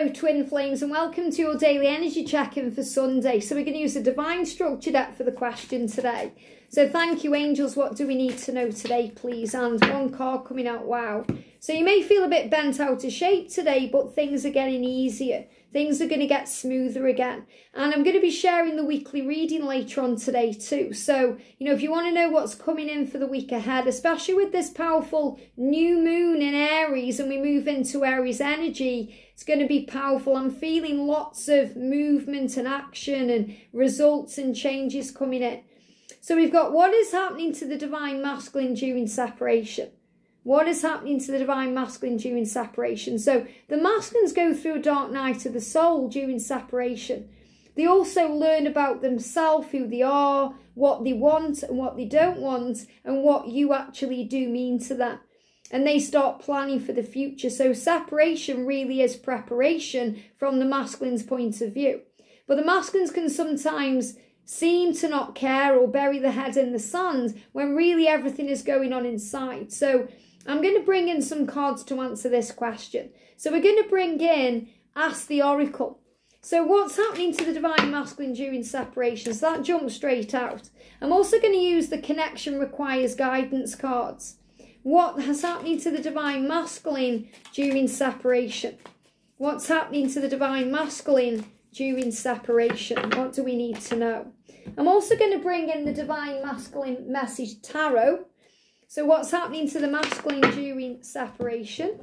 Hello twin flames and welcome to your daily energy check-in for Sunday. So we're going to use the divine structure deck for the question today. So thank you angels, what do we need to know today please? And one card coming out, wow. So you may feel a bit bent out of shape today, but things are getting easier. Things are going to get smoother again. And I'm going to be sharing the weekly reading later on today too. So, if you want to know what's coming in for the week ahead, especially with this powerful new moon in Aries and we move into Aries energy, it's going to be powerful. I'm feeling lots of movement and action and results and changes coming in. So we've got what is happening to the divine masculine during separation. What is happening to the divine masculine during separation? So the masculines go through a dark night of the soul during separation. They also learn about themselves, who they are, what they want and what they don't want, and what you actually do mean to them. And they start planning for the future. So separation really is preparation from the masculine's point of view. But the masculines can sometimes seem to not care or bury their head in the sand when really everything is going on inside. So I'm going to bring in some cards to answer this question. So we're going to bring in Ask the Oracle. So what's happening to the divine masculine during separation? So that jumps straight out. I'm also going to use the Connection Requires Guidance cards. What is happening to the divine masculine during separation? What's happening to the divine masculine during separation? What do we need to know? I'm also going to bring in the divine masculine message tarot. So what's happening to the masculine during separation?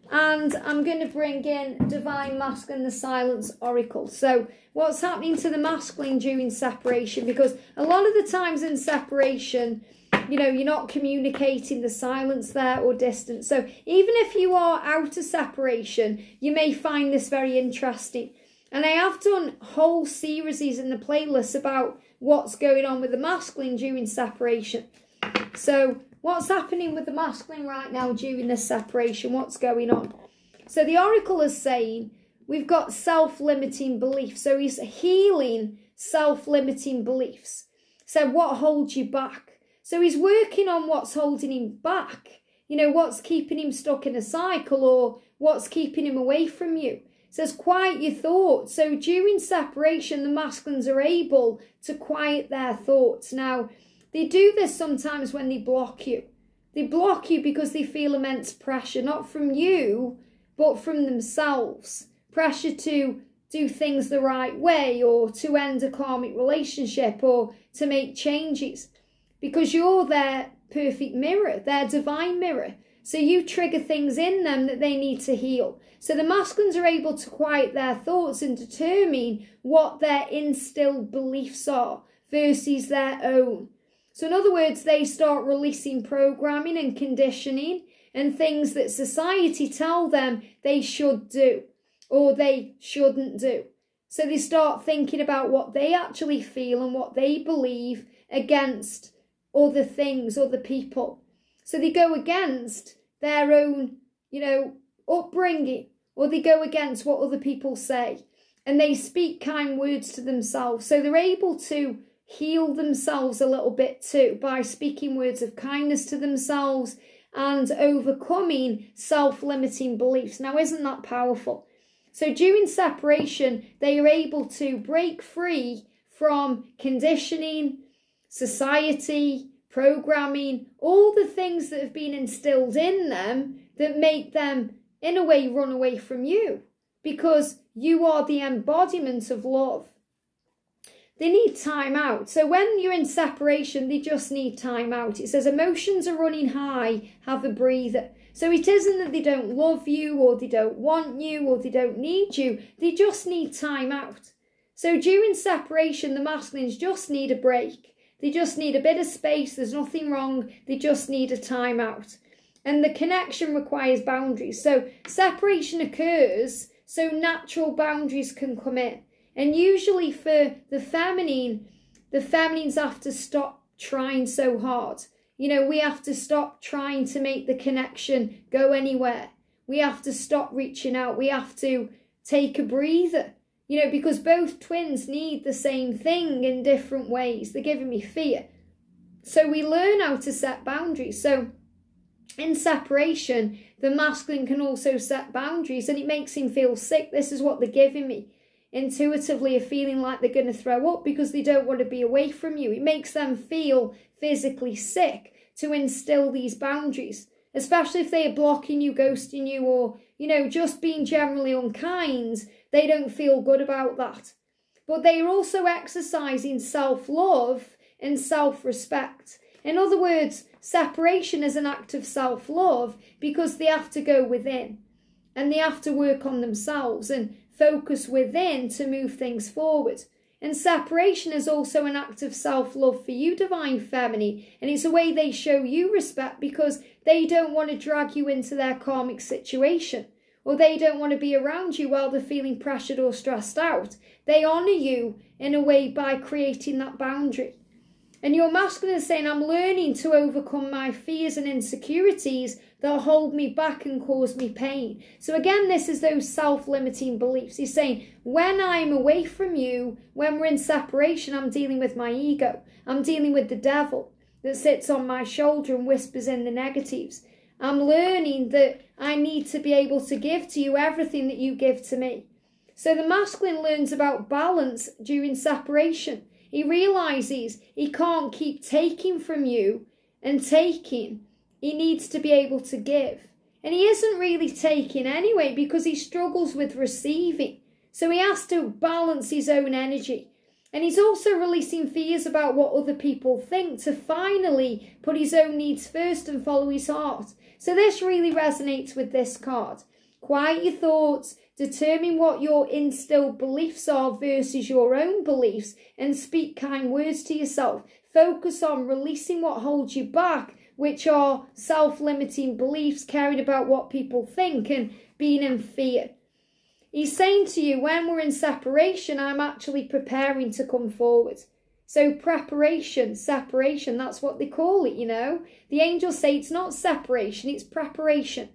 And I'm going to bring in divine masculine, the silence oracle. So what's happening to the masculine during separation? Because a lot of the times in separation, you're not communicating, the silence there or distance. So even if you are out of separation, you may find this very interesting. And I have done whole series in the playlist about what's going on with the masculine during separation. So what's happening with the masculine right now during this separation? What's going on? So the oracle is saying we've got self-limiting beliefs. So he's healing self-limiting beliefs. So what holds you back? So he's working on what's holding him back. What's keeping him stuck in a cycle or what's keeping him away from you. It says quiet your thoughts. So during separation, the masculines are able to quiet their thoughts. Now, they do this sometimes when they block you. They block you because they feel immense pressure, not from you, but from themselves. Pressure to do things the right way or to end a karmic relationship or to make changes. Because you're their perfect mirror, their divine mirror. So you trigger things in them that they need to heal. So the masculines are able to quiet their thoughts and determine what their instilled beliefs are versus their own. So in other words, they start releasing programming and conditioning and things that society tell them they should do or they shouldn't do. So they start thinking about what they actually feel and what they believe against other things, other people. So they go against their own, upbringing, or they go against what other people say. And they speak kind words to themselves. So they're able to heal themselves a little bit too by speaking words of kindness to themselves and overcoming self-limiting beliefs. Now, isn't that powerful? So during separation, they are able to break free from conditioning, society, programming, all the things that have been instilled in them that make them, in a way, run away from you because you are the embodiment of love. They need time out. So when you're in separation, they just need time out. It says emotions are running high, have a breather. So it isn't that they don't love you or they don't want you or they don't need you. They just need time out. So during separation, the masculines just need a break. They just need a bit of space. There's nothing wrong. They just need a time out. And the connection requires boundaries. So separation occurs so natural boundaries can come in. And usually for the feminines have to stop trying so hard. We have to stop trying to make the connection go anywhere. We have to stop reaching out. We have to take a breather. Because both twins need the same thing in different ways. They're giving me fear. So we learn how to set boundaries. So In separation, the masculine can also set boundaries, and it makes him feel sick. This is what they're giving me. Intuitively are feeling like they're going to throw up because they don't want to be away from you. It makes them feel physically sick to instill these boundaries, especially if they are blocking you, ghosting you, or, you know, just being generally unkind. They don't feel good about that. But they are also exercising self-love and self-respect. In other words, separation is an act of self-love because they have to go within and they have to work on themselves and focus within to move things forward. And separation is also an act of self-love for you, Divine Feminine. And it's a way they show you respect because they don't want to drag you into their karmic situation, or they don't want to be around you while they're feeling pressured or stressed out. They honour you in a way by creating that boundary. And your masculine is saying, I'm learning to overcome my fears and insecurities that hold me back and cause me pain. So again, this is those self-limiting beliefs. He's saying, when I'm away from you, when we're in separation, I'm dealing with my ego. I'm dealing with the devil that sits on my shoulder and whispers in the negatives. I'm learning that I need to be able to give to you everything that you give to me. So the masculine learns about balance during separation. He realises he can't keep taking from you and taking. He needs to be able to give. And he isn't really taking anyway because he struggles with receiving. So he has to balance his own energy. And he's also releasing fears about what other people think to finally put his own needs first and follow his heart. So this really resonates with this card. Quiet your thoughts, determine what your instilled beliefs are versus your own beliefs, and speak kind words to yourself. Focus on releasing what holds you back, which are self-limiting beliefs, caring about what people think and being in fear. He's saying to you, when we're in separation, I'm actually preparing to come forward. So preparation, separation, that's what they call it, you know. The angels say it's not separation, it's preparation.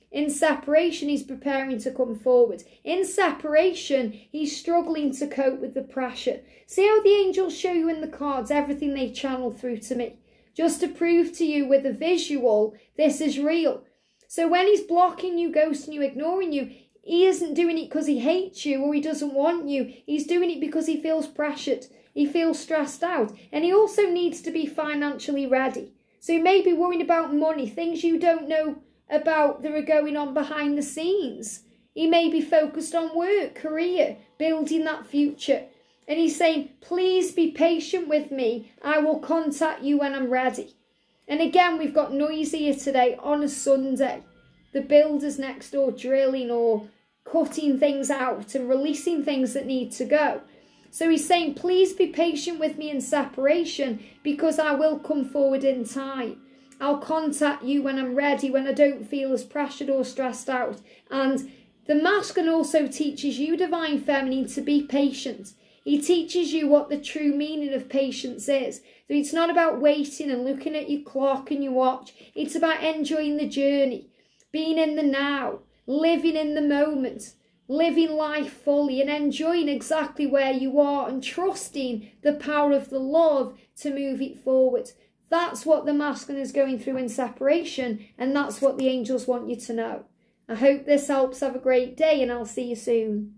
In separation, he's preparing to come forward. In separation, he's struggling to cope with the pressure. See how the angels show you in the cards everything they channel through to me? Just to prove to you with a visual, this is real. So when he's blocking you, ghosting you, ignoring you, he isn't doing it because he hates you or he doesn't want you. He's doing it because he feels pressured. He feels stressed out. And he also needs to be financially ready. So he may be worrying about money, things you don't know about that are going on behind the scenes. He may be focused on work, career, building that future. And he's saying, please be patient with me. I will contact you when I'm ready. And again, we've got noise here today on a Sunday. The builders next door drilling or cutting things out and releasing things that need to go. So he's saying, please be patient with me in separation because I will come forward in time. I'll contact you when I'm ready, when I don't feel as pressured or stressed out. And the masculine also teaches you, Divine Feminine, to be patient. He teaches you what the true meaning of patience is. So it's not about waiting and looking at your clock and your watch. It's about enjoying the journey, being in the now, living in the moment, living life fully and enjoying exactly where you are and trusting the power of the love to move it forward. That's what the masculine is going through in separation, and that's what the angels want you to know. I hope this helps. Have a great day, and I'll see you soon.